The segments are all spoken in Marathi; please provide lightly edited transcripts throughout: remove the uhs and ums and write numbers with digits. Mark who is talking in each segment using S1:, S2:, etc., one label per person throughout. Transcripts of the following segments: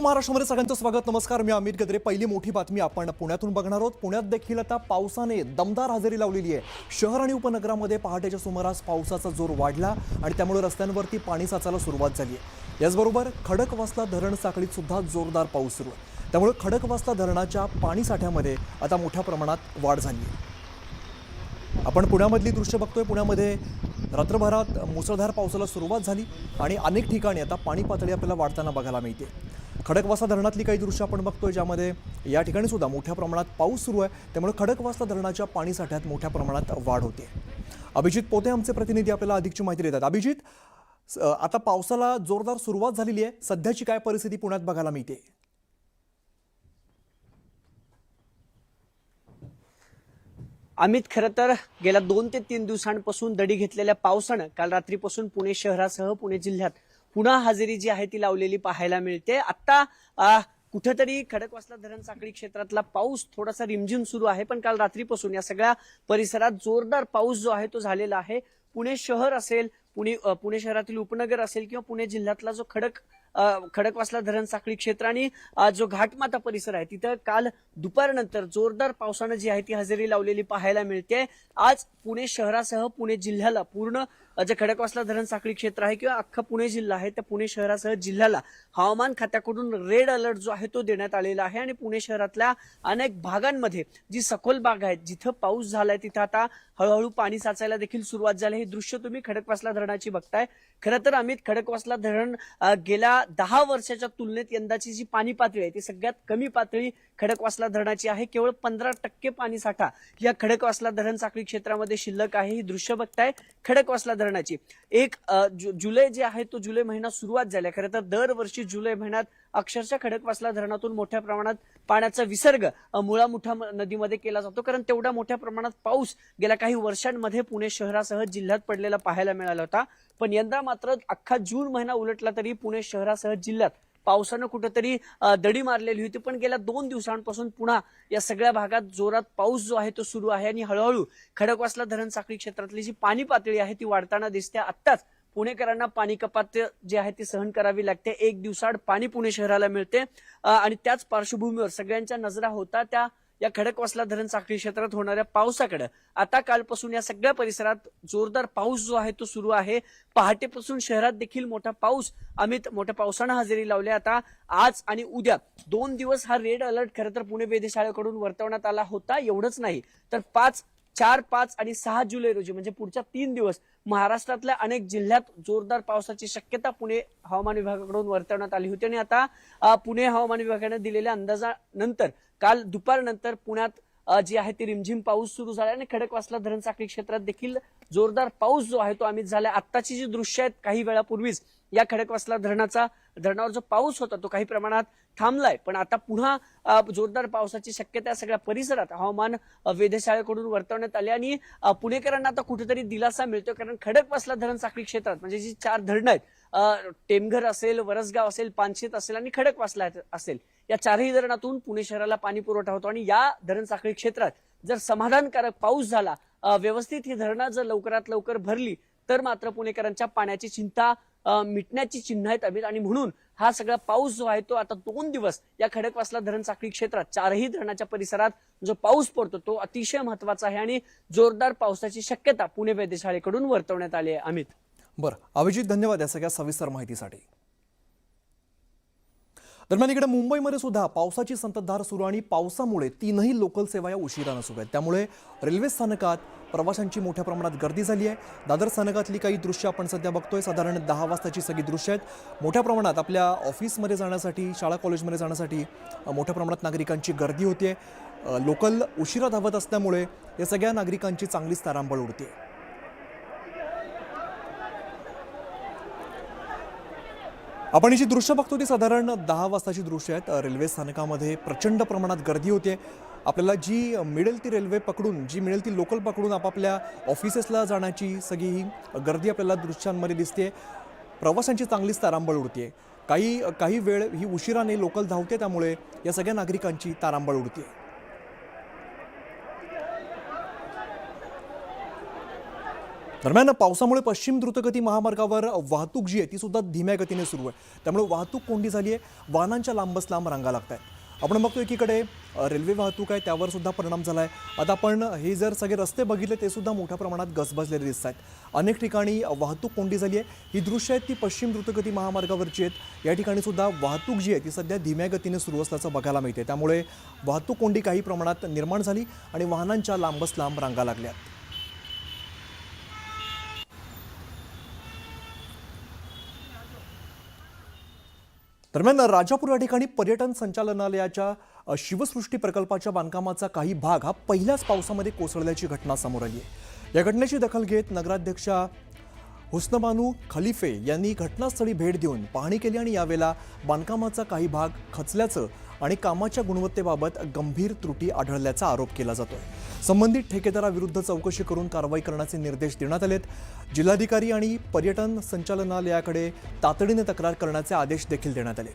S1: महाराष्ट्रामध्ये सगळ्यांचं स्वागत. नमस्कार, मी अमित गद्रे. पहिली मोठी बातमी आपण पुण्यातून बघणार आहोत. पुण्यात देखील आता पावसाने दमदार हजेरी लावलेली आहे. शहर आणि उपनगरामध्ये पहाटेच्या सुमारास पावसाचा जोर वाढला आणि त्यामुळे रस्त्यांवरती पाणी साचायला सुरुवात झाली आहे. याचबरोबर खडकवासला धरण साखळीत सुद्धा जोरदार पाऊस सुरू आहे. त्यामुळे खडकवासला धरणाच्या पाणी साठ्यामध्ये आता मोठ्या प्रमाणात वाढ झाली आहे. आपण पुण्यामधली दृश्य बघतोय. पुण्यामध्ये रात्रभरात मुसळधार पावसाला सुरुवात झाली आणि अनेक ठिकाणी आता पाणी पातळी आपल्याला वाढताना बघायला मिळते. खडकवासला धरणातली काही दृश्य आपण बघतोय, ज्यामध्ये या ठिकाणी सुद्धा मोठ्या प्रमाणात पाऊस सुरू आहे. त्यामुळे खडकवासला धरणाच्या पाणी साठ्यात मोठ्या प्रमाणात वाढ होते. अभिजित पोते आमचे प्रतिनिधी आपल्याला अधिकची माहिती देतात. अभिजित, आता पावसाला जोरदार सुरुवात झालेली आहे. सध्याची काय परिस्थिती पुण्यात बघायला मिळते?
S2: अमित, खरं तर गेल्या 2 ते 3 दिवसांपासून दडी घेतलेल्या पावसानं काल रात्रीपासून पुणे शहरासह पुणे जिल्ह्यात पुन्हा हजेरी जी आहे ती लावलेली पाहायला मिळते. आता कुठेतरी खडकवासला धरण साखळी क्षेत्रातला पाऊस थोडासा रिमझिम सुरू आहे, पण काल रात्रीपासून या सगळ्या परिसरात जोरदार पाऊस जो आहे तो झालेला आहे. पुणे शहर असेल, पुणे शहरातील उपनगर असेल किंवा पुणे जिल्ह्यातला जो खडकवासला धरण साखळी क्षेत्र आणि जो घाटमाता परिसर आहे तिथं काल दुपारनंतर जोरदार पावसानं जी आहे ती हजेरी लावलेली पाहायला मिळते. आज पुणे शहरासह पुणे जिल्ह्याला पूर्ण जे खडकवासला धरण साखळी क्षेत्र आहे किंवा अख्खा पुणे जिल्हा आहे त्या पुणे शहरासह जिल्ह्याला हवामान खात्याकडून रेड अलर्ट जो आहे तो देण्यात आलेला आहे. आणि पुणे शहरातल्या अनेक भागांमध्ये जी सखोल भाग आहेत जिथं पाऊस झालाय तिथं आता हळूहळू पाणी साचायला देखील सुरुवात झाली. हे दृश्य तुम्ही खडकवासला धरणाची बघताय. खरं तर अमित, खडकवासला धरण गेल्या 10 वर्षाच्या तुलनेत यंदाची जी पाणी पातळी आहे ती सगळ्यात कमी पातळी खडकवासला धरणाची आहे. केवळ 15% पाणी साठा या खडकवासला धरण साखळी क्षेत्रामध्ये शिल्लक आहे. ही दृश्य बघताय खडकवासला धरणाची. 1 जुलै जे आहे तो जुलै महिना सुरुवात झाला. खरं तर दरवर्षी जुलै महिन्यात अक्षरशः खडकवासला धरणातून मोठ्या प्रमाणात पाण्याचा विसर्ग मुळा मुठा नदीमध्ये केला जातो, कारण तेवढ्या मोठ्या प्रमाणात पाऊस गेल्या काही वर्षांमध्ये पुणे शहरासह जिल्ह्यात पडलेला पाहायला मिळाला होता. पण यंदा मात्र अख्खा जून महिना उलटला तरी पुणे शहरासह जिल्ह्यात पावसानं कुठेतरी दडी मारलेली होती. पण गेल्या 2 दिवसांपासून पुन्हा या सगळ्या भागात जोरात पाऊस जो आहे तो सुरू आहे आणि हळूहळू खडकवासला धरण साखळी क्षेत्रातली जी पाणी पातळी आहे ती वाढताना दिसते. आत्ताच पुणेकरांना पाणी कपात जे आहे ती सहन करावी लागते. 1 दिवसाआड पाणी पुणे शहराला मिळते आणि त्याच पार्श्वभूमीवर सगळ्यांच्या नजरा होता त्या या खडकवासला धरण साखळी क्षेत्रात होणाऱ्या पावसाकडे. आता कालपासून या सगळ्या परिसरात जोरदार पाऊस जो आहे तो सुरू आहे. पहाटेपासून शहरात देखील मोठा पाऊस, मोठ्या पावसानं हजेरी लावली. आता आज आणि उद्या 2 दिवस हा रेड अलर्ट खरं तर पुणे वेधशाळेकडून वर्तवण्यात आला होता. एवढंच नाही तर 4, 5 आणि 6 जुलै रोजी म्हणजे पुढच्या 3 दिवस महाराष्ट्रातल्या अनेक जिल्ह्यात जोरदार पावसाची शक्यता पुणे हवामान विभागाकडून वर्तवण्यात आली होती. आणि आता पुणे हवामान विभागाने दिलेल्या अंदाजानंतर काल दुपारनंतर पुण्यात जी आहे ती रिमझिम पाऊस सुरू झाला आणि खडकवासला धरण साखळी क्षेत्रात देखील जोरदार पाऊस जो आहे तो अमित झाला. आत्ताची जी दृश्य आहेत काही वेळापूर्वीच या खडकवासला धरणावर जो पाऊस होता तो काही प्रमाणात थांबलाय, पण आता पुन्हा जोरदार पावसाची शक्यता सगळ्या परिसरात हवामान वेधशाळेकडून वर्तवण्यात आली. आणि पुणेकरांना आता कुठेतरी दिलासा मिळतो, कारण खडकवासला धरण साखळी क्षेत्रात म्हणजे जी 4 धरणं आहेत, टेमघर असेल, वरसगाव असेल, पानशेत असेल आणि खडकवासला असेल, या 4ही धरणातून पुणे शहराला पाणी पुरवठा होतो. आणि या धरण साखळी क्षेत्रात जर समाधानकारक पाऊस झाला, व्यवस्थित ही धरणं जर लवकरात लवकर भरली तर मात्र पुणेकरांच्या पाण्याची चिंता मिटण्याची चिन्ह आहेत अमित. आणि म्हणून हा सगळा पाऊस जो आहे तो आता 2 दिवस या खडकवासला धरण साखळी क्षेत्रात 4ही धरणाच्या परिसरात जो पाऊस पडतो तो अतिशय महत्वाचा आहे आणि जोरदार पावसाची शक्यता पुणे वेधशाळेकडून वर्तवण्यात आली आहे. अमित,
S1: बरं अभिजित, धन्यवाद या सगळ्या सविस्तर माहितीसाठी. दरम्यान इकडे मुंबईमध्ये सुद्धा पावसाची संततधार सुरू आणि पावसामुळे 3ही लोकल सेवा या उशिरानं सुरू आहेत. त्यामुळे रेल्वे स्थानकात प्रवाशांची मोठ्या प्रमाणात गर्दी झाली आहे. दादर स्थानकातली काही दृश्य आपण सध्या बघतोय. साधारण 10 वाजताची सगळी दृश्य आहेत. मोठ्या प्रमाणात आपल्या ऑफिसमध्ये जाण्यासाठी, शाळा कॉलेजमध्ये जाण्यासाठी मोठ्या प्रमाणात नागरिकांची गर्दी होते. लोकल उशिरा धावत असल्यामुळे या सगळ्या नागरिकांची चांगलीच तारांबळ उडते. आपण ही जी दृश्य बघतो ती साधारण 10 वाजताची दृश्य आहेत. रेल्वे स्थानकामध्ये प्रचंड प्रमाणात गर्दी होते. आपल्याला जी मिळेल ती रेल्वे पकडून, जी मिळेल ती लोकल पकडून आपापल्या ऑफिसेसला जाण्याची सगळी ही गर्दी आपल्याला दृश्यांमध्ये दिसते. प्रवाशांची चांगलीच तारांबळ उडते. काही वेळ ही उशिराने लोकल धावते, त्यामुळे या सगळ्या नागरिकांची तारांबळ उडते. दरम्यान पावसामुळे पश्चिम द्रुतगती महामार्गावर वाहतूक जी आहे ती सुद्धा धीम्या गतीने सुरू आहे. त्यामुळे वाहतूक कोंडी झाली आहे. वाहनांच्या लांबच लांब रांगा लागत आहेत. आपण बघतो एकीकडे रेल्वे वाहतूक आहे त्यावर सुद्धा परिणाम झाला आहे. आता आपण हे जर सगळे रस्ते बघितले ते सुद्धा मोठ्या प्रमाणात गजबजलेले दिसत आहेत. अनेक ठिकाणी वाहतूक कोंडी झाली आहे. ही दृश्य आहेत ती पश्चिम द्रुतगती महामार्गावरची आहेत. या ठिकाणी सुद्धा वाहतूक जी आहे ती सध्या धीम्या गतीने सुरू असल्याचं बघायला मिळते. त्यामुळे वाहतूक कोंडी काही प्रमाणात निर्माण झाली आणि वाहनांच्या लांबच लांब रांगा लागल्या. दरम्यान राजापूर या ठिकाणी पर्यटन संचालनालयाच्या शिवसृष्टी प्रकल्पाच्या बांधकामाचा काही भाग हा पहिल्याच पावसामध्ये कोसळल्याची घटना समोर आली आहे. या घटनेची दखल घेत नगराध्यक्षा हुस्नबानू खलिफे यांनी घटनास्थळी भेट देऊन पाहणी केली आणि यावेळेला बांधकामाचा काही भाग खचल्याचं आणि कामाच्या गुणवत्तेबाबत गंभीर त्रुटी आढळल्याचा आरोप केला जातोय. संबंधित ठेकेदाराविरुद्ध चौकशी करून कारवाई करण्याचे निर्देश देण्यात आलेत. जिल्हाधिकारी आणि पर्यटन संचालनालयाकडे तातडीने तक्रार करण्याचे आदेश देखील देण्यात आले.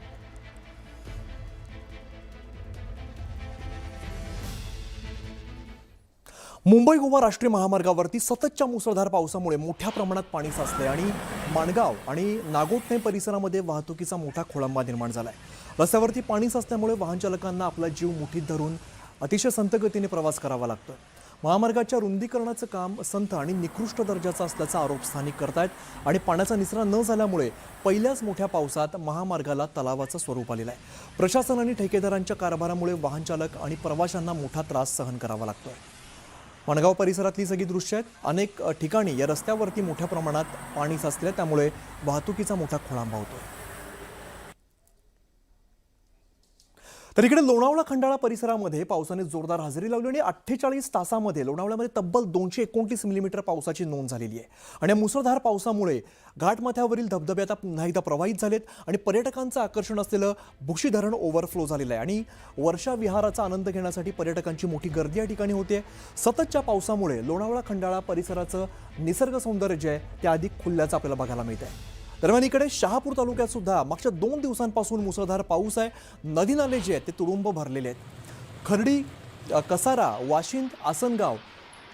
S1: मुंबई गोवा राष्ट्रीय महामार्गावरती सततच्या मुसळधार पावसामुळे मोठ्या प्रमाणात पाणी साचले आणि माणगाव आणि नागोठणे परिसरामध्ये वाहतुकीचा मोठा खोळंबा निर्माण झालाय. रस्त्यावरती पाणी साचल्यामुळे वाहन चालकांना आपला जीव मुठीत धरून अतिशय संथ गतीने प्रवास करावा लागतोय. महामार्गाच्या रुंदीकरणाचं काम संथ आणि निकृष्ट दर्जाचं असल्याचा आरोप स्थानिक करतायत आणि पाण्याचा निचरा न झाल्यामुळे पहिल्याच मोठ्या पावसात महामार्गाला तलावाचं स्वरूप आलेलं आहे. प्रशासन आणि ठेकेदारांच्या कारभारामुळे वाहन चालक आणि प्रवाशांना मोठा त्रास सहन करावा लागतोय. माणगाव परिसरातली सगळी दृश्य आहेत. अनेक ठिकाणी या रस्त्यावरती मोठ्या प्रमाणात पाणी साचले त्यामुळे वाहतुकीचा मोठा खोळंबा होतोय. तर इकडे लोणावळा खंडाळा परिसरामध्ये पावसाने जोरदार हजेरी लावली आणि 48 तासामध्ये लोणावळ्यामध्ये तब्बल 229 मिलीमीटर पावसाची नोंद झालेली आहे. आणि या मुसळधार पावसामुळे घाटमाथ्यावरील धबधबे आता पुन्हा एकदा प्रवाहित झालेत आणि पर्यटकांचं आकर्षण असलेलं भुशी धरण ओव्हरफ्लो झालेलं आहे आणि वर्षा विहाराचा आनंद घेण्यासाठी पर्यटकांची मोठी गर्दी या ठिकाणी होते. सततच्या पावसामुळे लोणावळा खंडाळा परिसराचं निसर्ग सौंदर्य जे आहे ते अधिक खुलल्याचं आपल्याला बघायला मिळत आहे. दरम्यान इकडे शहापूर तालुक्यात सुद्धा मागच्या 2 दिवसांपासून मुसळधार पाऊस आहे. नदी नाले जे आहेत ते तुडुंब भरलेले आहेत. खर्डी, कसारा, वाशिंद, आसनगाव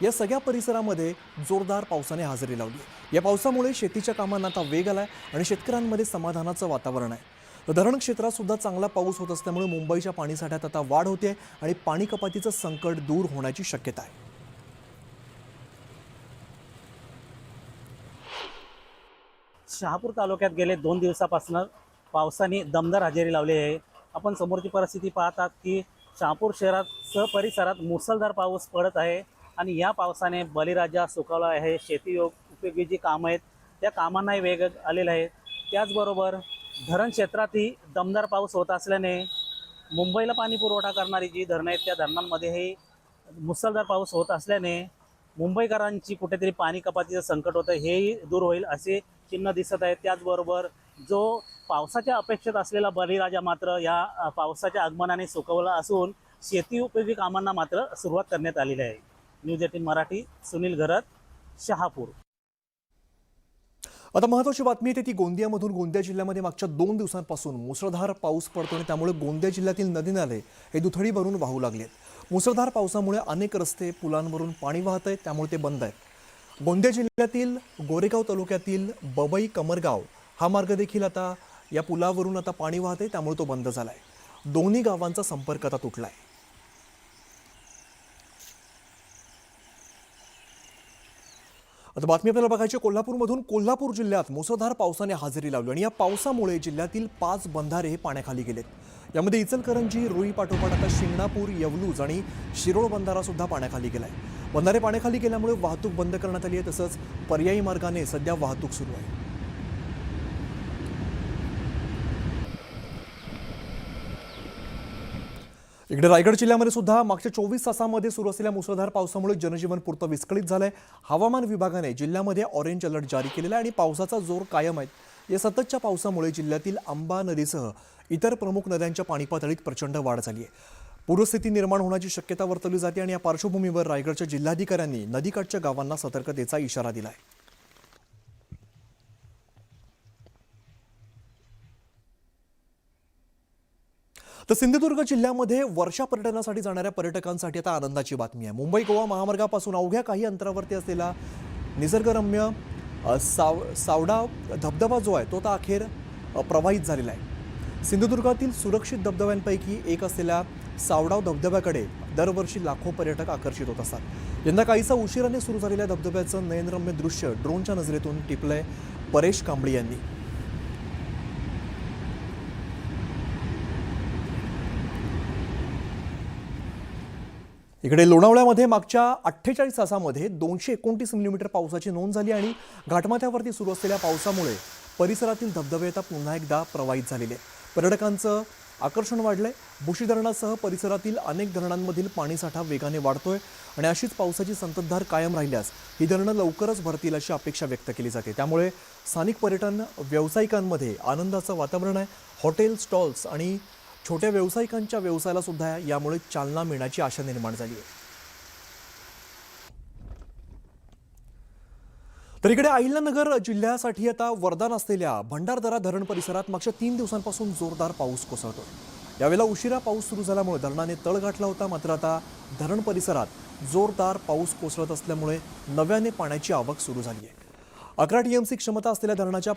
S1: या सगळ्या परिसरामध्ये जोरदार पावसाने हजेरी लावली. या पावसामुळे शेतीच्या कामांना आता वेग आलाय आणि शेतकऱ्यांमध्ये समाधानाचं वातावरण आहे. धरण क्षेत्रात सुद्धा चांगला पाऊस होत असल्यामुळे मुंबईच्या पाणीसाठ्यात आता वाढ होते आणि पाणी कपातीचं संकट दूर होण्याची शक्यता आहे.
S3: शहापूर तालुक्यात गेले 2 दिवसापासून पावसाने दमदार हजेरी लावली आहे. आपण समोरची परिस्थिती पाहतात की शहापूर शहरात परिसरात मुसळधार पाऊस पडत आहे आणि या पावसाने बळीराजा सुखावला आहे. शेती उपयोगी जी कामं आहेत त्या कामांनाही वेग आलेला आहे. त्याचबरोबर धरण क्षेत्रातही दमदार पाऊस होत असल्याने मुंबईला पाणी पुरवठा करणारी जी धरणं आहेत त्या धरणांमध्येही मुसळधार पाऊस होत असल्याने मुंबईकरांची कुठेतरी पाणी कपातीचं संकट होतं हेही दूर होईल असे चिन्ह दिसत आहे. त्याचबरोबर जो पावसाच्या अपेक्षेत असलेला बळीराजा मात्र या पावसाच्या आगमनाने सुखावला असून शेती उपयोगी कामांना मात्र सुरुवात करण्यात आलेली आहे. न्यूज 18 मराठी, सुनील घरत, शहापूर.
S1: आता महत्त्वाची बातमी येते ती गोंदियामधून. गोंदिया जिल्ह्यामध्ये मागच्या 2 दिवसांपासून मुसळधार पाऊस पडतो आणि त्यामुळे गोंदिया जिल्ह्यातील नदी नाले हे दुथडी भरून वाहू लागलेत. मुसळधार पावसामुळे अनेक रस्ते पुलांवरून पाणी वाहत आहेत त्यामुळे ते बंद आहेत. गोंदिया जिल्ह्यातील गोरेगाव तालुक्यातील बबई कमरगाव हा मार्ग देखील आता या पुलावरून आता पाणी वाहत आहे त्यामुळे तो बंद झाला आहे. दोन्ही गावांचा संपर्क आता तुटला आहे. आता बातमी आपल्याला बघायची कोल्हापूरमधून. कोल्हापूर जिल्ह्यात मुसळधार पावसाने हजेरी लावली आणि या पावसामुळे जिल्ह्यातील 5 बंधारे हे पाण्याखाली गेलेत. यामध्ये इचलकरंजी, रुई पाठोपाठ आता शिंगणापूर, येवलूज आणि शिरोळ बंधारा सुद्धा पाण्याखाली गेलाय. बंधारे पाण्याखाली गेल्यामुळे वाहतूक बंद करण्यात आली आहे. तसंच पर्यायी मार्गाने सध्या वाहतूक सुरू आहे. इकडे रायगड जिल्ह्यामध्ये सुद्धा मागच्या 24 तासांमध्ये सुरू असलेल्या मुसळधार पावसामुळे जनजीवन पुरतं विस्कळीत झालंय. हवामान विभागाने जिल्ह्यामध्ये ऑरेंज अलर्ट जारी केलेला आहे आणि पावसाचा जोर कायम आहे. या सततच्या पावसामुळे जिल्ह्यातील आंबा नदीसह इतर प्रमुख नद्यांच्या पाणी पातळीत प्रचंड वाढ झाली आहे. पूरस्थिती निर्माण होण्याची शक्यता वर्तवली जाते आणि या पार्श्वभूमीवर रायगडच्या जिल्हाधिकाऱ्यांनी नदीकाठच्या गावांना सतर्कतेचा इशारा दिला आहे. तर सिंधुदुर्ग जिल्ह्यामध्ये वर्षा पर्यटनासाठी जाणाऱ्या पर्यटकांसाठी आता आनंदाची बातमी आहे. मुंबई गोवा महामार्गापासून अवघ्या काही अंतरावरती असलेला निसर्गरम्य सावडा धबधबा जो आहे तो आता अखेर प्रवाहित झालेला आहे. सिंधुदुर्गातील सुरक्षित धबधब्यांपैकी एक असलेल्या सावडाव धबधब्याकडे दरवर्षी लाखो पर्यटक आकर्षित होत असतात. यंदा काहीसा उशिराने सुरू झालेल्या धबधब्याचं नयनरम्य दृश्य ड्रोनच्या नजरेतून टिपलंय परेश कांबळी यांनी. इकडे लोणावळ्यामध्ये मागच्या 48 तासामध्ये 229 मिलीमीटर पावसाची नोंद झाली आणि घाटमाथ्यावरती सुरू असलेल्या पावसामुळे परिसरातील धबधबे आता पुन्हा एकदा प्रवाहित झालेले. पर्यटकांचं आकर्षण वाढलंय. बुशी धरणासह परिसरातील अनेक धरणांमधील पाणीसाठा वेगाने वाढतोय आणि अशीच पावसाची संततधार कायम राहिल्यास ही धरणं लवकरच भरतील अशी अपेक्षा व्यक्त केली जाते. त्यामुळे स्थानिक पर्यटन व्यावसायिकांमध्ये आनंदाचं वातावरण आहे. हॉटेल, स्टॉल्स आणि छोट्या व्यावसायिकांच्या व्यवसायाला सुद्धा यामुळे चालना मिळण्याची आशा निर्माण झाली आहे. तर इकडे अहिल्यानगर जिल्ह्यासाठी आता वरदान असलेल्या भंडारदरा धरण परिसरात मागच्या 3 दिवसांपासून जोरदार पाऊस कोसळतोय. यावेळेला उशिरा पाऊस सुरू झाल्यामुळे धरणाने तळ गाठला होता. मात्र आता धरण परिसरात जोरदार पाऊस कोसळत असल्यामुळे नव्याने पाण्याची आवक सुरू झाली आहे. 11 TMC क्षमता असलेल्या धरणाच्या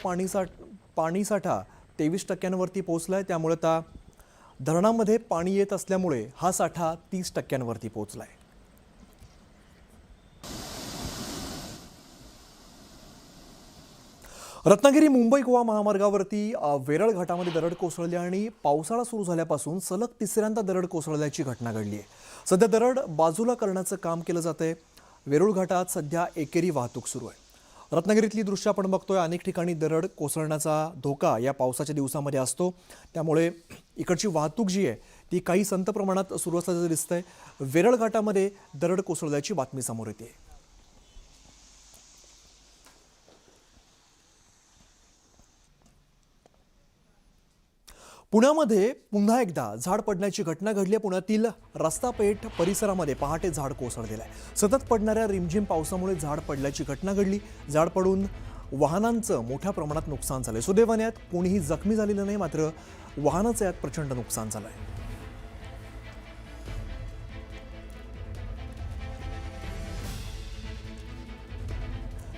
S1: पाणीसाठा 23% पोहोचलाय. त्यामुळे आता धरणामध्ये पाणी येत असल्यामुळे हा साठा 30% पोहोचलाय. रत्नागिरी मुंबई गोवा महामार्गावरती वेरळ घाटामध्ये दरड कोसळली आणि पावसाळा सुरू झाल्यापासून सलग तिसऱ्यांदा दरड कोसळल्याची घटना घडली आहे. सध्या दरड बाजूला करण्याचं काम केलं जातंय. वेरूळ घाटात सध्या एकेरी वाहतूक सुरू आहे. रत्नागिरीतली दृश्य आपण बघतोय. अनेक ठिकाणी दरड कोसळण्याचा धोका या पावसाच्या दिवसामध्ये असतो. त्यामुळे इकडची वाहतूक जी आहे ती काही संत प्रमाणात सुरू असल्याचं दिसतंय. वेरळ घाटामध्ये दरड कोसळल्याची बातमी समोर येते. पुण्यामध्ये पुन्हा एकदा झाड पडण्याची घटना घडली आहे. पुण्यातील रस्तापेठ परिसरामध्ये पहाटे झाड कोसळलेलं आहे. सतत पडणाऱ्या रिमझिम पावसामुळे झाड पडल्याची घटना घडली. झाड पडून वाहनांचं मोठ्या प्रमाणात नुकसान झालंय. सुदैवाने यात कोणीही जखमी झालेलं नाही. मात्र वाहनाचं यात प्रचंड नुकसान झालंय.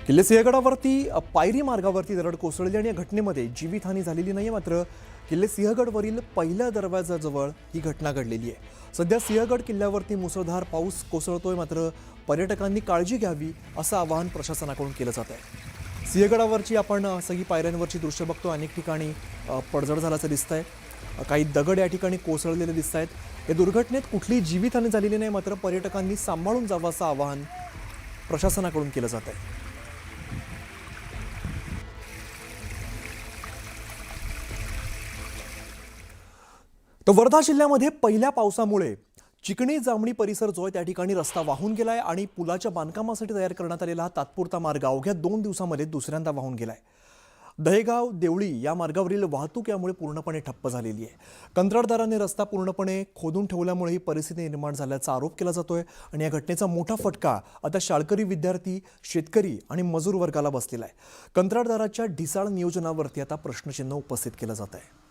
S1: किल्ले सिंहगडावरती पायरी मार्गावरती दरड कोसळली आणि या घटनेमध्ये जीवितहानी झालेली नाही. मात्र किल्ले सिंहगडवरील पहिल्या दरवाजाजवळ ही घटना घडलेली आहे. सध्या सिंहगड किल्ल्यावरती मुसळधार पाऊस कोसळतोय. मात्र पर्यटकांनी काळजी घ्यावी असं आवाहन प्रशासनाकडून केलं जात आहे. सिंहगडावरची आपण सगळी पायऱ्यांवरची दृश्य बघतो. अनेक ठिकाणी पडझड झाल्याचं दिसतंय. काही दगड या ठिकाणी कोसळलेले दिसत आहेत. या दुर्घटनेत कुठलीही जीवितहानी झालेली नाही. मात्र पर्यटकांनी सांभाळून जावं असं आवाहन प्रशासनाकडून केलं जात आहे. तर वर्धा जिल्ह्यामध्ये पहिल्या पावसामुळे चिकणी जामणी परिसर जो आहे त्या ठिकाणी रस्ता वाहून गेलाय आणि पुलाच्या बांधकामासाठी तयार करण्यात आलेला हा तात्पुरता मार्ग अवघ्या 2 दिवसामध्ये दुसऱ्यांदा वाहून गेलाय. दहेगाव देवळी या मार्गावरील वाहतूक यामुळे पूर्णपणे ठप्प झालेली आहे. कंत्राटदाराने रस्ता पूर्णपणे खोदून ठेवल्यामुळे ही परिस्थिती निर्माण झाल्याचा आरोप केला जातोय आणि या घटनेचा मोठा फटका आता शाळकरी विद्यार्थी, शेतकरी आणि मजूर वर्गाला बसलेला आहे. कंत्राटदाराच्या ढिसाळ नियोजनावरती आता प्रश्नचिन्ह उपस्थित केलं जात आहे.